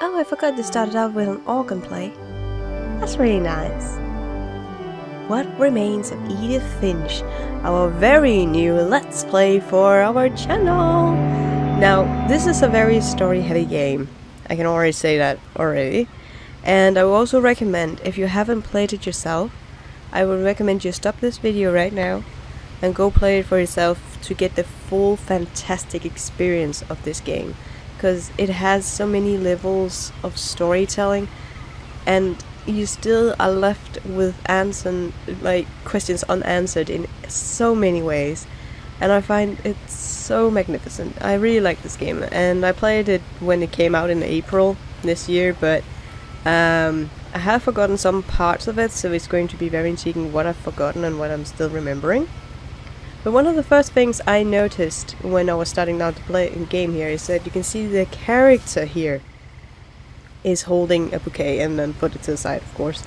Oh, I forgot to start it out with an organ play. That's really nice. What Remains of Edith Finch, our very new Let's Play for our channel. Now, this is a very story-heavy game. I can already say that already. And I will also recommend, if you haven't played it yourself, I would recommend you stop this video right now and go play it for yourself to get the full fantastic experience of this game. Because it has so many levels of storytelling, and you still are left with questions unanswered in so many ways, and I find it so magnificent. I really like this game, and I played it when it came out in April this year, but I have forgotten some parts of it, so it's going to be very intriguing what I've forgotten and what I'm still remembering. But one of the first things I noticed when I was starting out to play a game here is that you can see the character here is holding a bouquet, and then put it to the side, of course.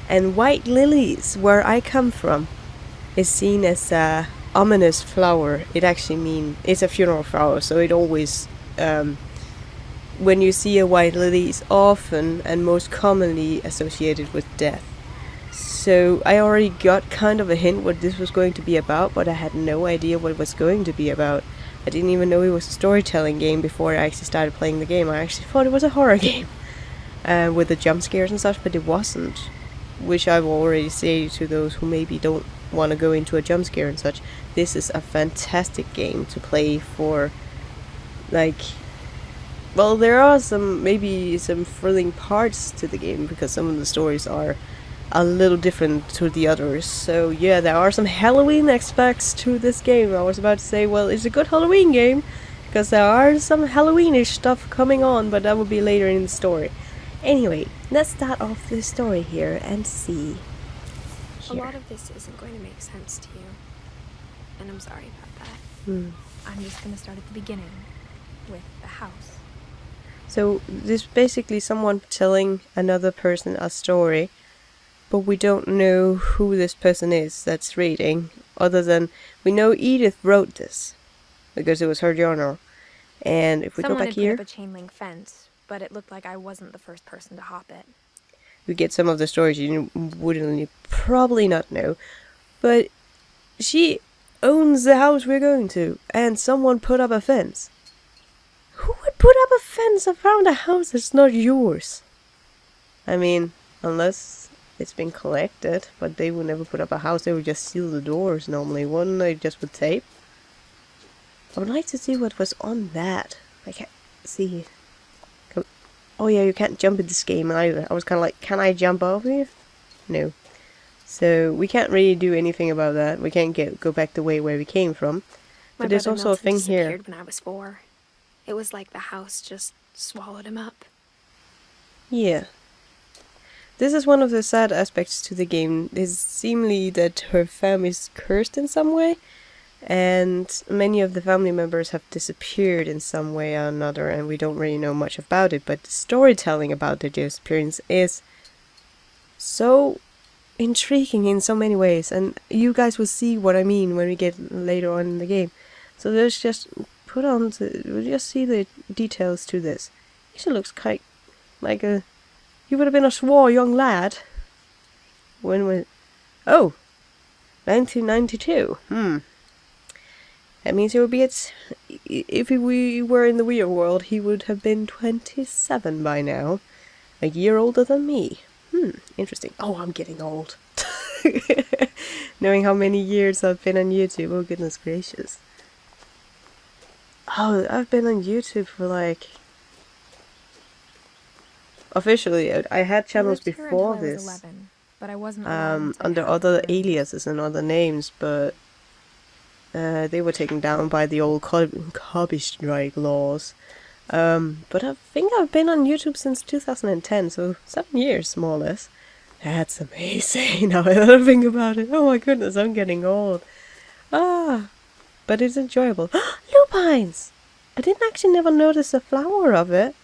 And white lilies, where I come from, is seen as a ominous flower. It actually means it's a funeral flower, so it always, when you see a white lily, is often and most commonly associated with death. So I already got kind of a hint what this was going to be about, but I had no idea what it was going to be about. I didn't even know it was a storytelling game before I actually started playing the game. I actually thought it was a horror game with the jump scares and such, but it wasn't. Which I will already say to those who maybe don't want to go into a jump scare and such. This is a fantastic game to play for, like, well, there are maybe some thrilling parts to the game because some of the stories are a little different to the others. So yeah, there are some Halloween aspects to this game. I was about to say, well, it's a good Halloween game because there are some Halloweenish stuff coming on, but that will be later in the story. Anyway, let's start off the story here and see. A lot of this isn't going to make sense to you, and I'm sorry about that. I'm just going to start at the beginning with the house. So this is basically someone telling another person a story, but we don't know who this person is that's reading, other than we know Edith wrote this because it was her journal. And if we go back here, Someone had put up a chain link fence, but it looked like I wasn't the first person to hop it. we get some of the stories you probably not know, but she owns the house we're going to, and someone put up a fence. Who would put up a fence around a house that's not yours? I mean, unless it's been collected, but they would never put up a house. They would just seal the doors normally, wouldn't they? Just with tape. I would like to see what was on that. I can't see. Oh yeah, you can't jump in this game either. I was kind of like, can I jump over here? No. So we can't really do anything about that. We can't go back the way where we came from. But there's also a thing here. When I was 4. It was like the house just swallowed him up. Yeah. This is one of the sad aspects to the game, is seemingly that her family is cursed in some way, and many of the family members have disappeared in some way or another, and we don't really know much about it, but the storytelling about their disappearance is so intriguing in so many ways, and you guys will see what I mean when we get later on in the game. So let's just we'll just see the details to this. He looks kind like a... You would have been a swore young lad. When was... Oh! 1992. That means he would be at... If we were in the real world, he would have been 27 by now. A year older than me. Interesting. Oh, I'm getting old. Knowing how many years I've been on YouTube. Oh, goodness gracious. Oh, I've been on YouTube for like... Officially, I had channels before this, 11, but I wasn't under other aliases and other names, but they were taken down by the old copy strike laws. But I think I've been on YouTube since 2010, so 7 years, more or less. That's amazing, now I think about it. Oh my goodness, I'm getting old. But it's enjoyable. Lupines! I didn't actually never notice a flower of it.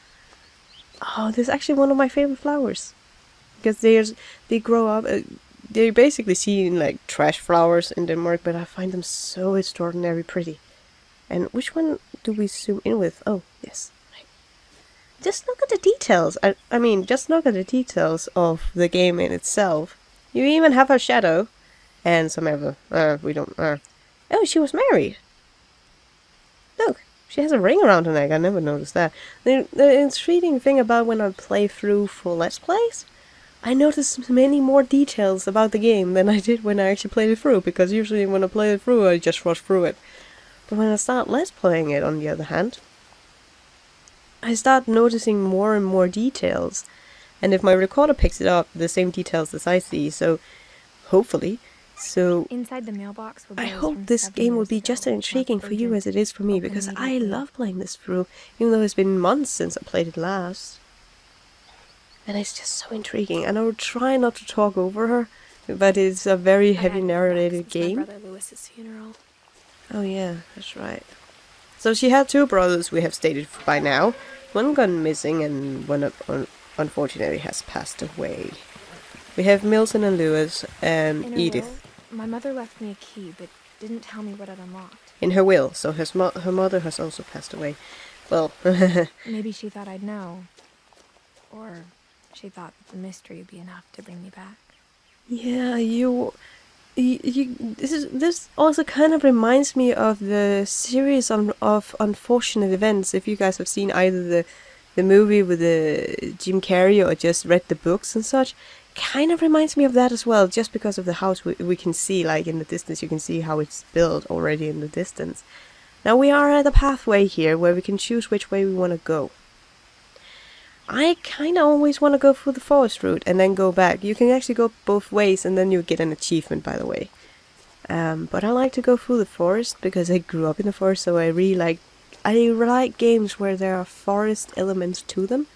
Oh, this is actually one of my favorite flowers. Because they grow up, they're basically seen like trash flowers in Denmark, but I find them so extraordinarily pretty. And which one do we zoom in with? Oh, yes. just look at the details. I mean, just look at the details of the game in itself. You even have her shadow. And some other, we don't, oh, she was married. Look, she has a ring around her neck. I never noticed that. The intriguing thing about when I play through for Let's Plays, I notice many more details about the game than I did when I actually played it through, because usually when I play it through, I just rush through it. But when I start Let's Playing it, on the other hand, I start noticing more and more details. And if my recorder picks it up, the same details as I see, so hopefully. So, inside the mailbox I hope this game will be just as intriguing for you as it is for me, because I love playing this through, even though it's been months since I played it last. And it's just so intriguing, and I will try not to talk over her, but it's a very heavy narrated game. My brother Lewis's funeral. Oh yeah, that's right. So she had two brothers, we have stated by now. One gone missing, and one unfortunately has passed away. We have Milton and Lewis and Edith. My mother left me a key, but didn't tell me what it unlocked. In her will, so her mother has also passed away. Well, maybe she thought I'd know. Or she thought the mystery would be enough to bring me back. Yeah, this also kind of reminds me of the series of unfortunate events. If you guys have seen either the movie with the Jim Carrey or just read the books and such, kind of reminds me of that as well, just because of the house we can see, like in the distance, you can see how it's built already in the distance. Now we are at a pathway here where we can choose which way we want to go. I kind of always want to go through the forest route and then go back. You can actually go both ways and then you get an achievement, by the way. But I like to go through the forest because I grew up in the forest, so I like games where there are forest elements to them,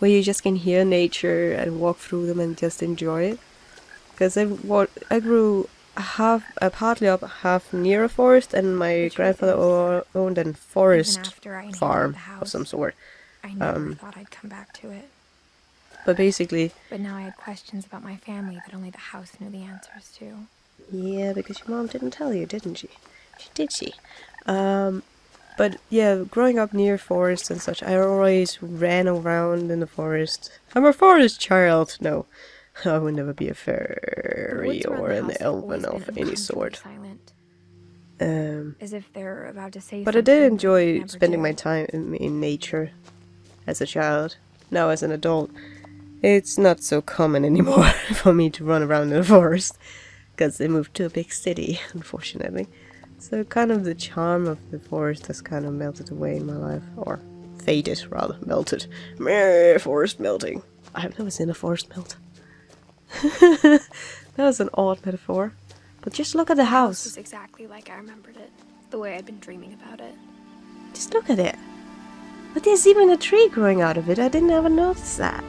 where you just can hear nature and walk through them and just enjoy it. Because I grew partly up half near a forest, and my grandfather owned a forest farm of some sort. I never thought I'd come back to it. But basically... But now I had questions about my family that only the house knew the answers to. Yeah, because your mom didn't tell you, didn't she? Did she? But yeah, growing up near forests and such, I always ran around in the forest. I'm a forest child! No, I would never be a fairy or an elven of any sort. As if they're about to say but I did enjoy spending my time in nature as a child. Now as an adult, it's not so common anymore for me to run around in the forest, because they moved to a big city, unfortunately. So kind of the charm of the forest has kind of melted away in my life, or faded rather, melted. Meh, forest melting. I've never seen a forest melt. That was an odd metaphor. But just look at the house. It was exactly like I remembered it, the way I'd been dreaming about it. Just look at it. But there's even a tree growing out of it. I didn't ever notice that.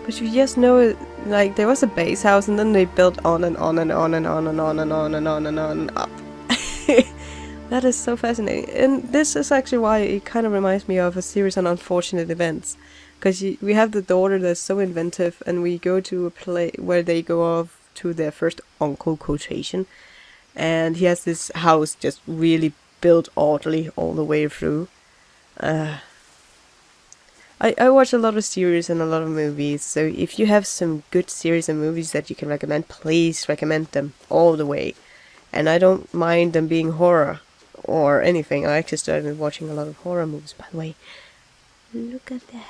But you just know it, like there was a base house and then they built on and on and on and on and on and on and on and on and up. That is so fascinating. And this is actually why it kind of reminds me of a series on unfortunate events. Because we have the daughter that's so inventive, and we go to a place where they go off to their first uncle quotation. And he has this house just really built oddly all the way through. I watch a lot of series and a lot of movies, so if you have some good series and movies that you can recommend, please recommend them all the way. And I don't mind them being horror or anything. I actually started watching a lot of horror movies, by the way. Look at that.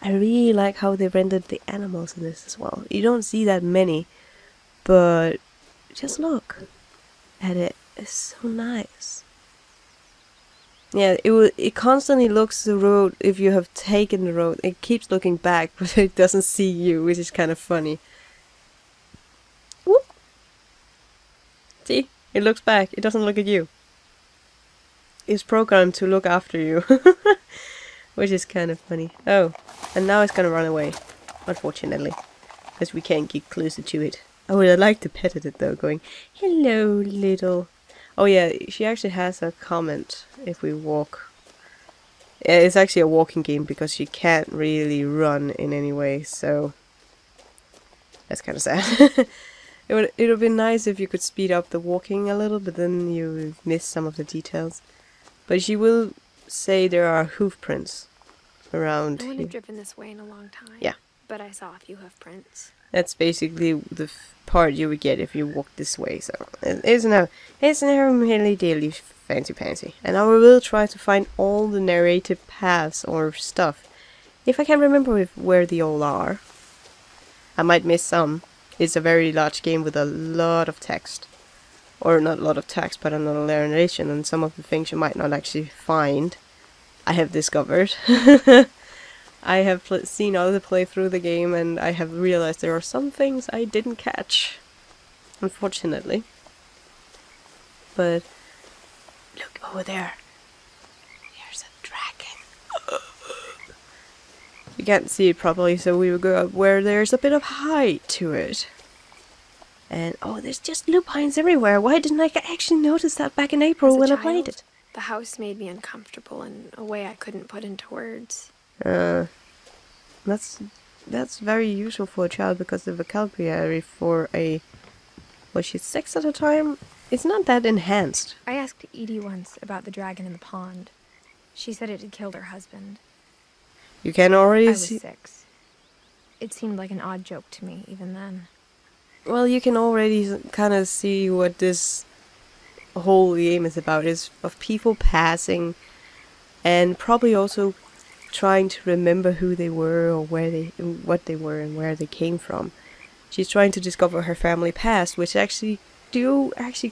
I really like how they rendered the animals in this as well. You don't see that many, but just look at it. It's so nice. Yeah, it constantly looks the road if you have taken the road. It keeps looking back, but it doesn't see you, which is kind of funny. Whoop! See? It looks back. It doesn't look at you. It's programmed to look after you. Which is kind of funny. Oh, and now it's gonna run away. Unfortunately. Because we can't get closer to it. I would have liked to pet it though, going, hello, little... Oh yeah, she actually has a comment if we walk. Yeah, it's actually a walking game because she can't really run in any way, so that's kind of sad. it would have been nice if you could speed up the walking a little, but then you miss some of the details. But she will say there are hoof prints around I here. haven't driven this way in a long time. Yeah. But I saw a few hoof prints. That's basically the part you would get if you walk this way, so it's no really daily fancy pantsy. And I will try to find all the narrative paths or stuff, if I can remember where they all are. I might miss some. It's a very large game with a lot of text. Or not a lot of text, but a lot of narration, and some of the things you might not actually find. I have discovered. I have seen other play through the game, and I have realized there are some things I didn't catch, unfortunately. But look over there. There's a dragon. You can't see it properly, so we will go up where there's a bit of height to it. And oh, there's just lupines everywhere. Why didn't I actually notice that back in April when I played it? The house made me uncomfortable in a way I couldn't put into words. That's very usual for a child, because the vocabulary for a, was she 6 at the time? It's not that enhanced. I asked Edie once about the dragon in the pond. She said it had killed her husband. You can already see. I was 6. It seemed like an odd joke to me even then. Well, you can already kind of see what this whole game is about, is of people passing, and probably also trying to remember who they were, or what they were, and where they came from. She's trying to discover her family past, which actually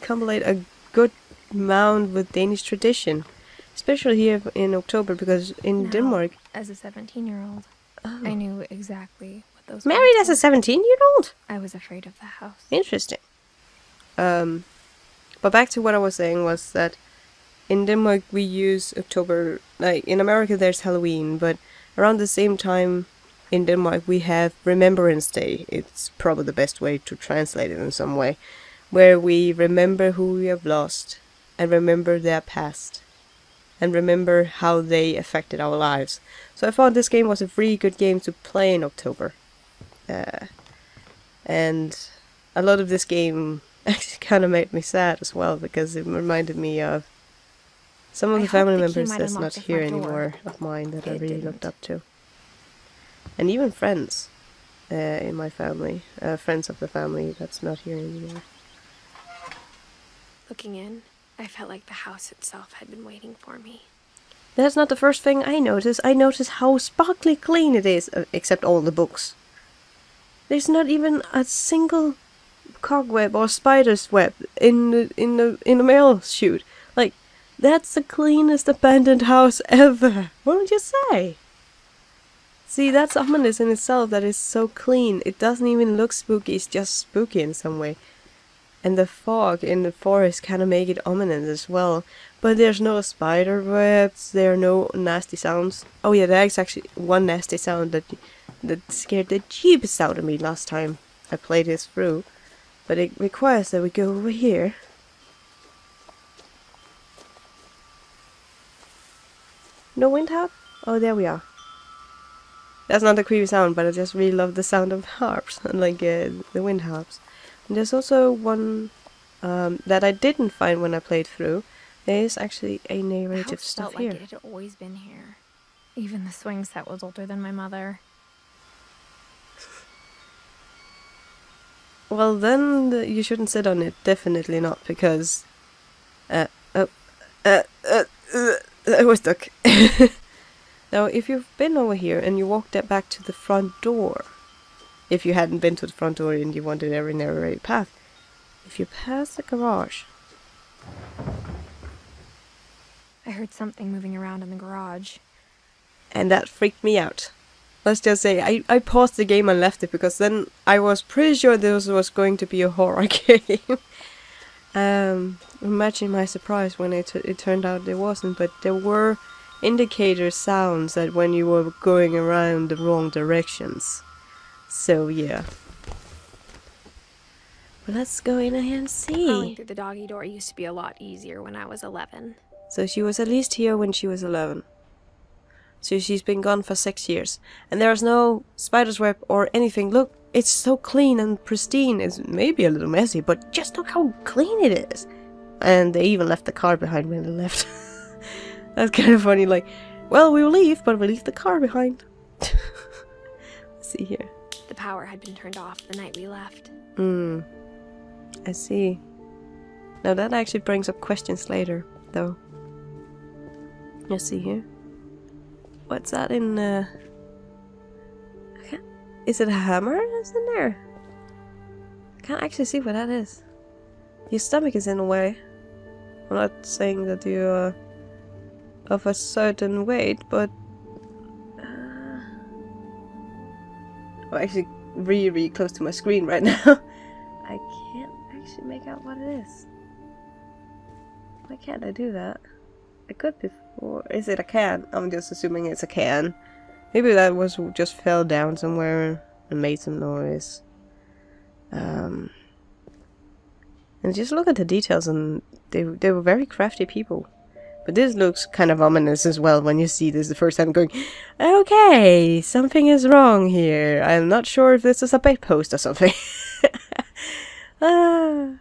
compilate a good amount with Danish tradition, especially here in October, because in Denmark, as a 17-year-old, I knew exactly what those married as a 17-year-old. I was afraid of the house. Interesting. But back to what I was saying was that in Denmark we use October, like in America there's Halloween, but around the same time in Denmark we have Remembrance Day. It's probably the best way to translate it in some way, where we remember who we have lost, and remember their past, and remember how they affected our lives. So I thought this game was a really good game to play in October. And a lot of this game actually kind of made me sad as well, because it reminded me of some of the family members that's not here anymore of mine that I really looked up to. And even friends in my family, friends of the family that's not here anymore. Looking in, I felt like the house itself had been waiting for me. That's not the first thing I noticed. I noticed how sparkly clean it is, except all the books. There's not even a single cobweb or spider's web in the mail chute. Like, that's the cleanest abandoned house ever. What would you say? See, that's ominous in itself, that it's so clean. It doesn't even look spooky, it's just spooky in some way. And the fog in the forest kind of make it ominous as well. But there's no spider webs, there are no nasty sounds. Oh yeah, there's actually one nasty sound that scared the jeepers out of me last time I played this through. But it requires that we go over here. No wind harp? Oh, there we are. That's not a creepy sound, but I just really love the sound of harps, like the wind harps. And there's also one that I didn't find when I played through. There is actually a narrative stuff here. Like it had always been here. Even the swing set was older than my mother. Well, then you shouldn't sit on it. Definitely not, because I was stuck. Now, if you've been over here and you walked back to the front door, if you hadn't been to the front door and you wanted every narrated path, if you pass the garage. I heard something moving around in the garage. And that freaked me out. Let's just say, I paused the game and left it, because then I was pretty sure this was going to be a horror game. Imagine my surprise when it turned out it wasn't, but there were indicator sounds that when you were going around the wrong directions. So yeah. Well, let's go in and see. Crawling through the doggy door used to be a lot easier when I was 11. So she was at least here when she was 11. So she's been gone for 6 years. And there's no spider's web or anything. Look, it's so clean and pristine. It's maybe a little messy, but just look how clean it is. And they even left the car behind when they left. That's kind of funny, like, well, we'll leave, but we'll leave the car behind. Let's see here. The power had been turned off the night we left. I see. Now that actually brings up questions later, though. Let's see here. What's that in, is it a hammer that's in there? I can't actually see what that is. Your stomach is in a way. I'm not saying that you are of a certain weight, but... I'm actually really close to my screen right now. I can't actually make out what it is. Why can't I do that? I could before. Is it a can? I'm just assuming it's a can. Maybe that was just fell down somewhere and made some noise. And just look at the details, and they were very crafty people. But this looks kind of ominous as well when you see this the first time, going, okay, something is wrong here. I'm not sure if this is a bedpost or something. I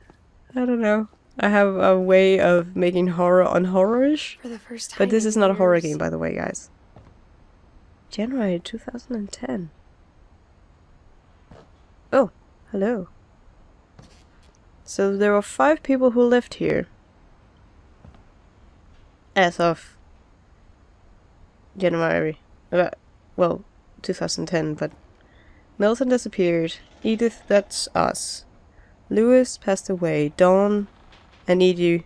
don't know. I have a way of making horror unhorrorish. For the first time. But this is not a horror game, by the way, guys. January 2010. Oh, hello. So there were 5 people who lived here. As of January. Well, 2010, but Milton disappeared. Edith, that's us. Lewis passed away. Dawn and Edie.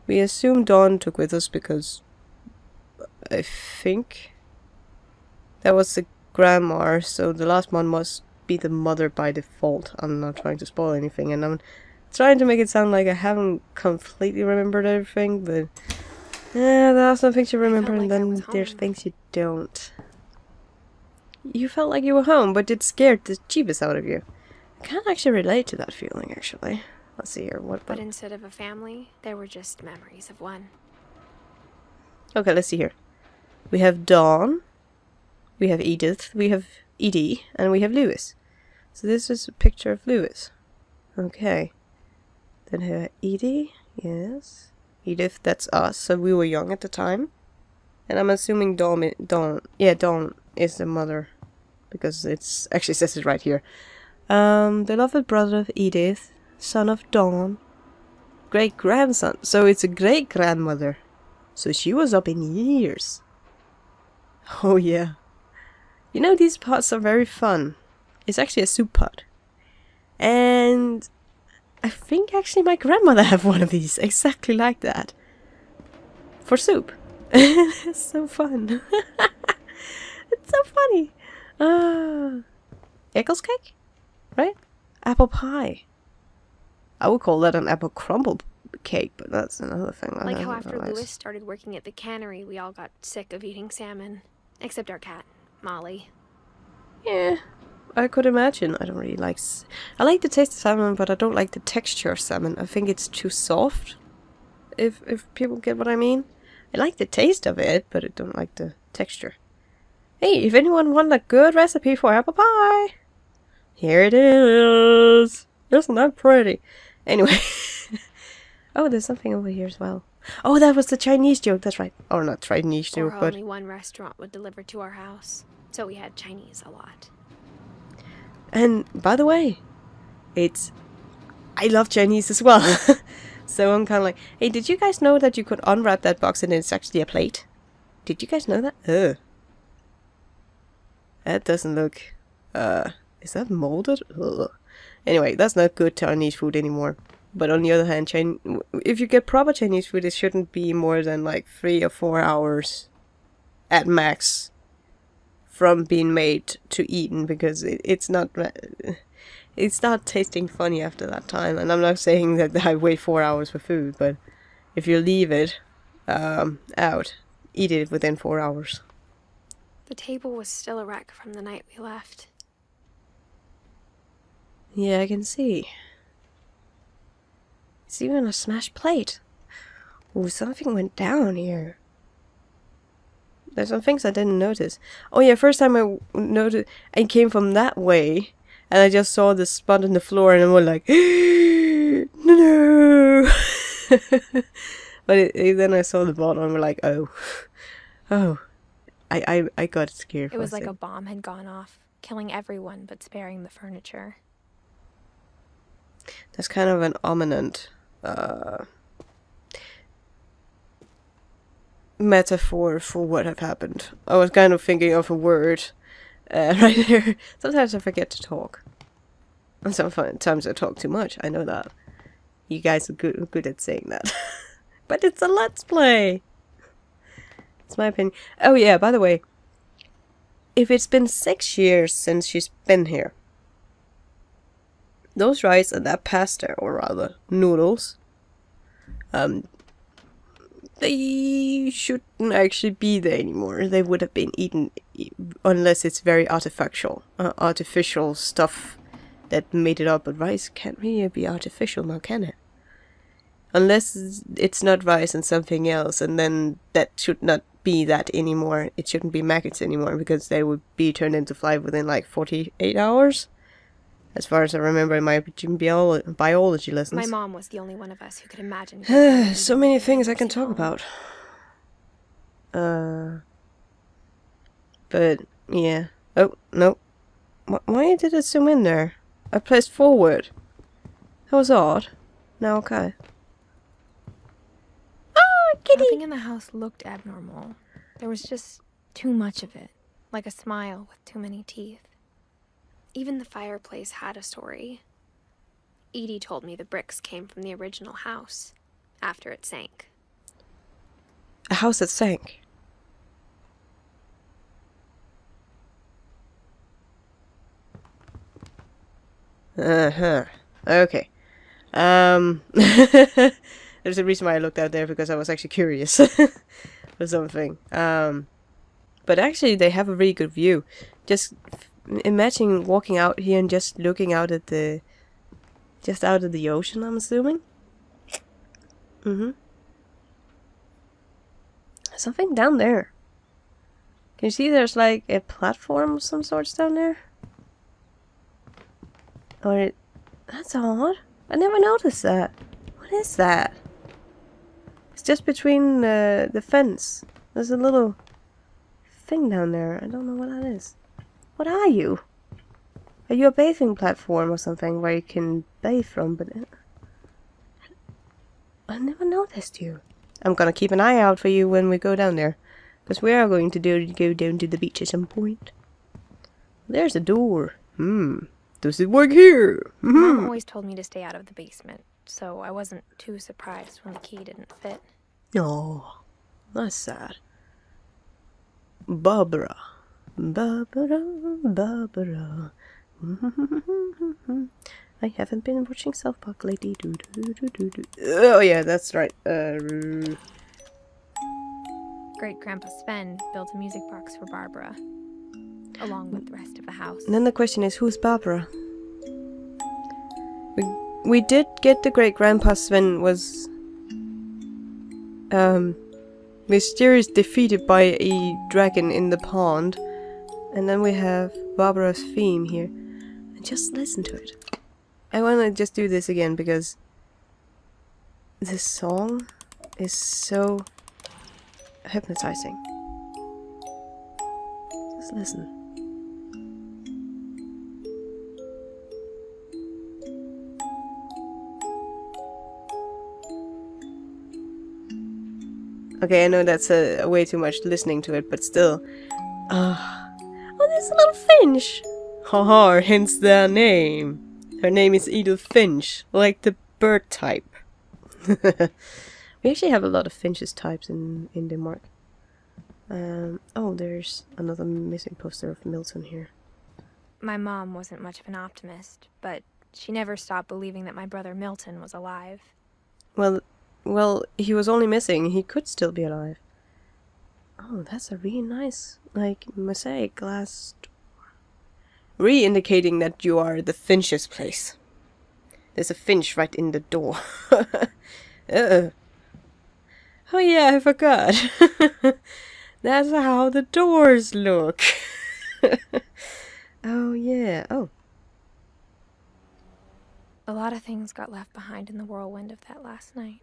We assume Dawn took with us because I think that was the grandma, so the last one must be the mother by default. I'm not trying to spoil anything, and I'm trying to make it sound like I haven't completely remembered everything, but yeah, there are some things you remember, and then there's things you don't. You felt like you were home, but it scared the jeebus out of you. I can't actually relate to that feeling, actually. Let's see here. But instead of a family, there were just memories of one. Okay, let's see here. We have Dawn, we have Edith, we have Edie, and we have Lewis. So this is a picture of Lewis. Okay. Then here, Edie, yes. Edith, that's us, so we were young at the time. And I'm assuming Dawn is the mother, because it's actually says it right here. The beloved brother of Edith, son of Dawn, great-grandson, so it's a great-grandmother. So she was up in years. Oh yeah. You know, these pots are very fun. It's actually a soup pot. And I think actually my grandmother had one of these, exactly like that. For soup. It's so fun. It's so funny. Eccles cake? Right? Apple pie. I would call that an apple crumble cake, but that's another thing. Like how after Lewis started working at the cannery, we all got sick of eating salmon. Except our cat, Molly. Yeah, I could imagine. I don't really like... I like the taste of salmon, but I don't like the texture of salmon. I think it's too soft. If people get what I mean. I like the taste of it, but I don't like the texture. Hey, if anyone wants a good recipe for apple pie, here it is. Isn't that pretty? Anyway. Oh, there's something over here as well. Oh, that was the Chinese joke. That's right. Or not Chinese joke, but... only one restaurant would deliver to our house. So we had Chinese a lot. And, by the way, I love Chinese as well. So I'm kind of like, hey, did you guys know that you could unwrap that box and it's actually a plate? Did you guys know that? Ugh. That doesn't look... is that molded? Ugh. Anyway, that's not good Chinese food anymore. But on the other hand, if you get proper Chinese food, it shouldn't be more than like 3 or 4 hours at max from being made to eaten, because it's not tasting funny after that time. And I'm not saying that I wait 4 hours for food, but if you leave it out, eat it within 4 hours. The table was still a wreck from the night we left. Yeah, I can see. It's even a smashed plate. Ooh, something went down here. There's some things I didn't notice. Oh yeah, first time I noticed, I came from that way, and I just saw the spot on the floor, and I was like, no. But then I saw the bottle and we're like, oh. Oh. I got scared. It was like a bomb had gone off, killing everyone but sparing the furniture. That's kind of an ominous metaphor for what have happened. I was kind of thinking of a word right there. Sometimes I forget to talk. And sometimes I talk too much. I know that. You guys are good at saying that. But it's a let's play. It's my opinion. Oh yeah, by the way, if it's been 6 years since she's been here, those rice and that pasta, or rather noodles, they shouldn't actually be there anymore. They would have been eaten unless it's very artificial stuff that made it up. But rice can't really be artificial now, can it? Unless it's not rice and something else, and then that should not be that anymore. It shouldn't be maggots anymore, because they would be turned into fly within like 48 hours. As far as I remember in my biology lessons. My mom was the only one of us who could imagine. So many things I can talk about. But, yeah. Oh, no. Why did it zoom in there? I pressed forward. That was odd. Now, okay. Oh, kitty! Nothing in the house looked abnormal. There was just too much of it. Like a smile with too many teeth. Even the fireplace had a story. Edie told me the bricks came from the original house, after it sank. A house that sank? Uh-huh. Okay. There's a reason why I looked out there, because I was actually curious for something. But actually they have a really good view. Just imagine walking out here and just looking out at the... just out of the ocean, I'm assuming. Something down there. Can you see there's like a platform of some sorts down there? Or that's odd. I never noticed that. What is that? It's just between the fence. There's a little thing down there. I don't know what that is. What are you? Are you a bathing platform or something where you can bathe from? But I never noticed you. I'm gonna keep an eye out for you when we go down there, because we are going to go down to the beach at some point. There's a door. Does it work here? Mom always told me to stay out of the basement, so I wasn't too surprised when the key didn't fit. Oh, that's sad. Barbara. Barbara. I haven't been watching South Park lately. Oh yeah, that's right. Great Grandpa Sven built a music box for Barbara, along with the rest of the house. And then the question is, who's Barbara? We did get the Great Grandpa Sven was mysteriously defeated by a dragon in the pond, and then we have Barbara's theme here. And just listen to it. I want to just do this again because this song is so hypnotizing. Just listen. Okay, I know that's way too much listening to it, but still. Oh, there's a little finch! Haha, hence their name. Her name is Edith Finch, like the bird type. We actually have a lot of finches types in Denmark. Oh, there's another missing poster of Milton here. My mom wasn't much of an optimist, but she never stopped believing that my brother Milton was alive. Well, he was only missing. He could still be alive. Oh, that's a really nice, like, mosaic glass door. Re-indicating that you are the Finch's place. There's a finch right in the door. Oh yeah, I forgot. That's how the doors look. Oh yeah, oh. A lot of things got left behind in the whirlwind of that last night.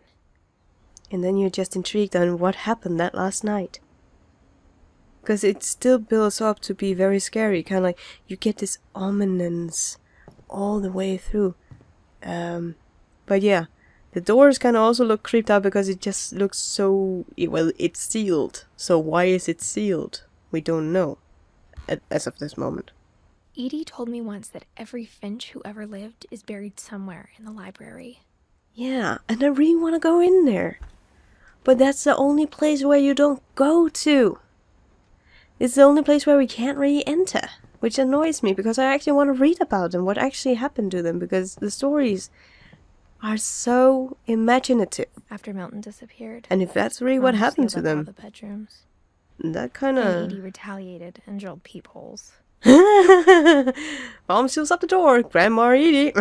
And then you're just intrigued on what happened that last night. Because it still builds up to be very scary. Kind of like you get this ominous all the way through. But yeah, the doors kind of also look creeped out because it just looks so... Well, it's sealed. So why is it sealed? We don't know. As of this moment. Edie told me once that every Finch who ever lived is buried somewhere in the library. Yeah, and I really want to go in there. But that's the only place where you don't go to. It's the only place where we can't really enter. Which annoys me, because I actually want to read about them, what actually happened to them, because the stories are so imaginative. After Milton disappeared. And if that's really what happened to them, all the bedrooms. That kind And of... Edie retaliated and drilled peepholes. Mom seals up the door. Grandma Edie.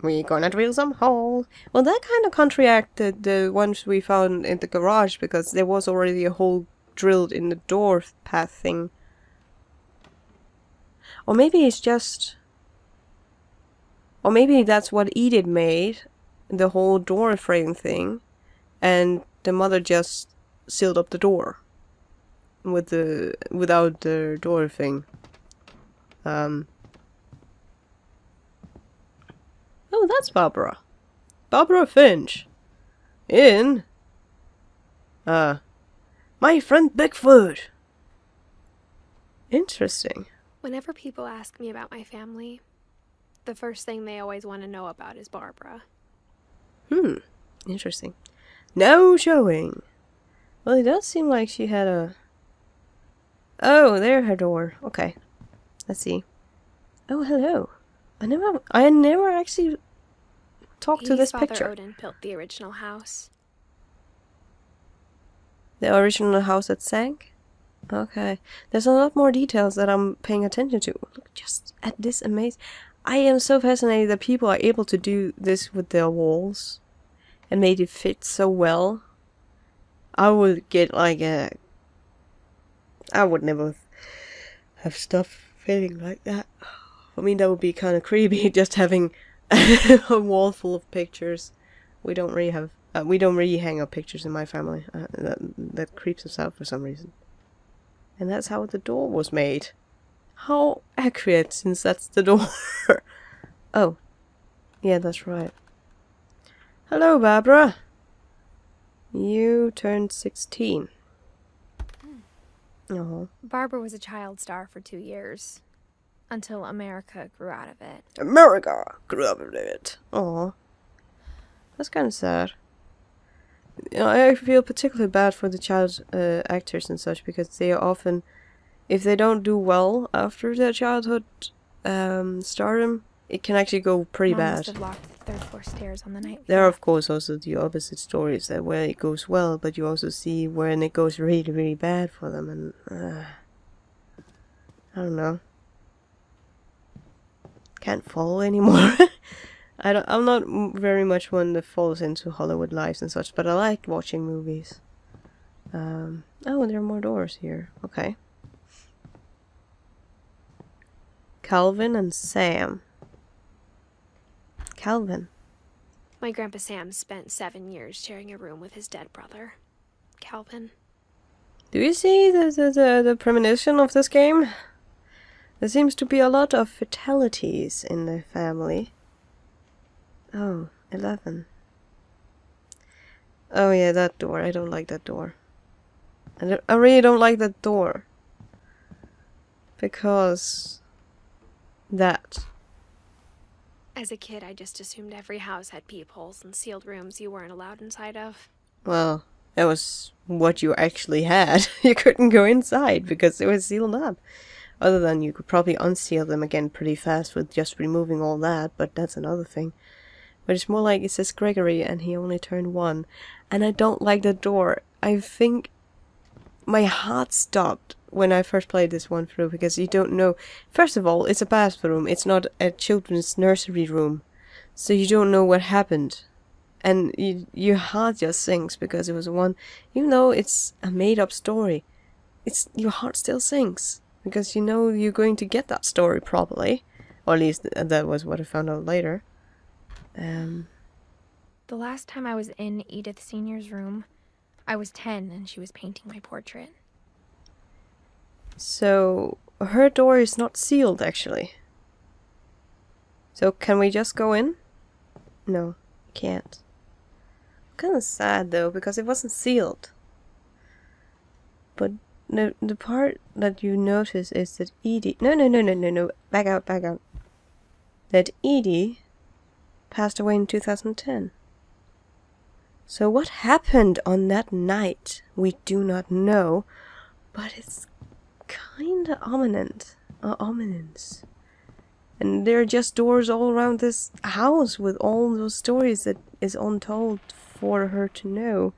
We gonna drill some holes. Well, that kind of counteracted the ones we found in the garage, because there was already a hole drilled in the door path thing. Or maybe it's just... Or maybe that's what Edith made, the whole door frame thing, and the mother just sealed up the door without the door thing. Oh, that's Barbara. Barbara Finch. In... My friend Bigfoot. Interesting. Whenever people ask me about my family, the first thing they always want to know about is Barbara. Interesting. No showing. Well, it does seem like she had a... Oh, there's her door. Okay. Let's see. Oh, hello. I never actually talked to this picture. Father Odin built the original house. The original house that sank? Okay. There's a lot more details that I'm paying attention to. Look just at this amazing... I am so fascinated that people are able to do this with their walls and made it fit so well. I would get like a... I would never have stuff fitting like that. I mean, that would be kind of creepy, just having a wall full of pictures. We don't really have... we don't really hang up pictures in my family. That creeps us out for some reason. And that's how the door was made. How accurate, since that's the door. Oh. Yeah, that's right. Hello, Barbara. You turned 16. Oh. Barbara was a child star for 2 years. Until America grew out of it. America grew out of it. Oh. That's kind of sad. You know, I feel particularly bad for the child actors and such, because they are often, if they don't do well after their childhood stardom, it can actually go pretty bad. Must have locked the third floor stairs on the night. There are, of course, also the opposite stories, that where it goes well, but you also see when it goes really, really bad for them, and I don't know. Can't follow anymore. I'm not very much one that falls into Hollywood lives and such, but I like watching movies. Oh, there are more doors here. Okay. Calvin and Sam. Calvin. My grandpa Sam spent 7 years sharing a room with his dead brother, Calvin. Do you see the premonition of this game? There seems to be a lot of fatalities in the family. Oh, 11. Oh yeah, that door. I don't like that door. I really don't like that door. Because... that. As a kid, I just assumed every house had peepholes and sealed rooms you weren't allowed inside of. Well, that was what you actually had. You couldn't go inside because it was sealed up. Other than you could probably unseal them again pretty fast with just removing all that, but that's another thing. But it's more like it says Gregory and he only turned 1. And I don't like the door. I think my heart stopped when I first played this one through, because you don't know. First of all, it's a bathroom. It's not a children's nursery room. So you don't know what happened. And your heart just sinks because it was one... Even though it's a made-up story, your heart still sinks. Because you know you're going to get that story probably. Or at least that was what I found out later. The last time I was in Edith Sr.'s room, I was 10 and she was painting my portrait. So, her door is not sealed, actually. So, can we just go in? No, can't. Kind of sad, though, because it wasn't sealed. But the part that you notice is that Edie... No. Back out. That Edie passed away in 2010. So what happened on that night, we do not know, but it's kinda ominous. And there are just doors all around this house with all those stories that is untold for her to know.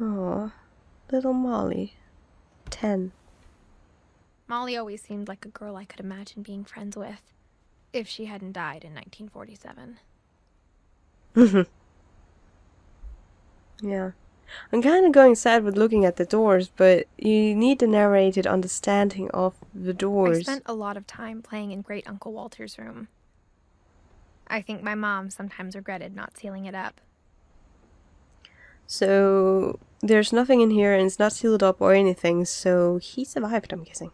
Aw, little Molly. 10. Molly always seemed like a girl I could imagine being friends with, if she hadn't died in 1947. Yeah. I'm kind of going sad with looking at the doors, but you need the narrated understanding of the doors. I spent a lot of time playing in Great Uncle Walter's room. I think my mom sometimes regretted not sealing it up. So, there's nothing in here and it's not sealed up or anything, so he survived, I'm guessing.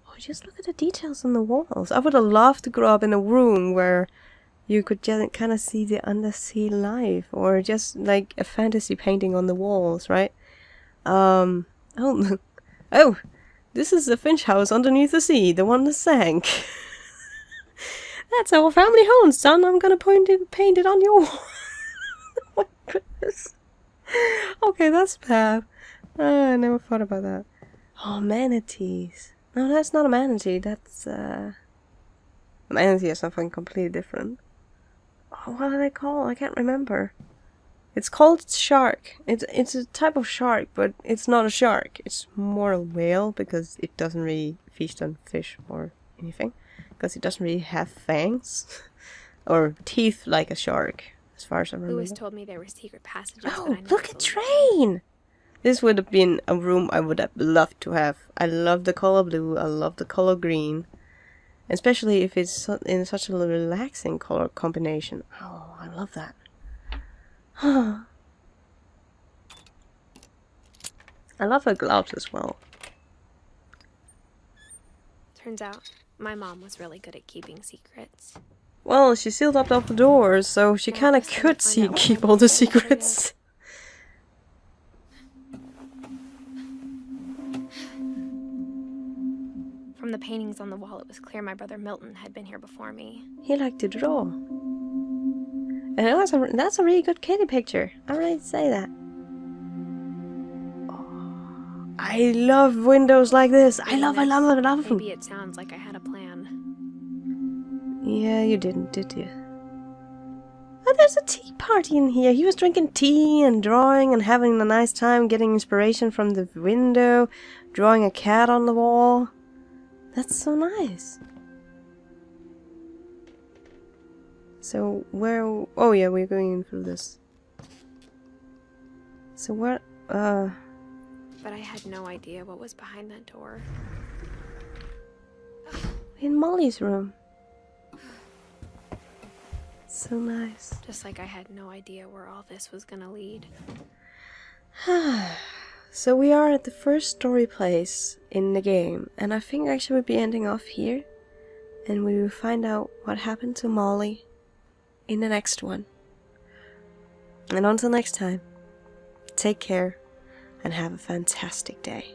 Oh, just look at the details on the walls. I would have loved to grow up in a room where you could just kind of see the undersea life, or just like a fantasy painting on the walls, right? Oh, this is the Finch house underneath the sea, the one that sank. That's our family home, son. I'm gonna paint it on your wall. Oh my goodness. Okay, that's bad. I never thought about that. Oh, manatees. No, that's not a manatee. That's a manatee is something completely different. Oh, what are they called? I can't remember. It's called shark. It's a type of shark, but it's not a shark. It's more a whale because it doesn't really feast on fish or anything. Because it doesn't really have fangs or teeth like a shark, as far as I remember. Lewis told me there were secret passages. Oh, look at Train! This would have been a room I would have loved to have. I love the color blue. I love the color green. Especially if it's in such a relaxing color combination. Oh, I love that. I love her gloves as well. Turns out, my mom was really good at keeping secrets. Well, she sealed up all the doors, so she kind of could keep all the secrets. From the paintings on the wall, it was clear my brother Milton had been here before me. He liked to draw. And that's a really good kitty picture. I really say that. Oh, I love windows like this. I love them. Maybe it sounds like I had a plan. Yeah, you didn't, did you? Oh, there's a tea party in here. He was drinking tea and drawing and having a nice time, getting inspiration from the window, drawing a cat on the wall. That's so nice. So where... Oh yeah, we're going in through this. So what... But I had no idea what was behind that door. In Molly's room. So nice. Just like I had no idea where all this was gonna lead. So we are at the first story place in the game, and I think actually we'll be ending off here, and we will find out what happened to Molly in the next one. And until next time, take care and have a fantastic day.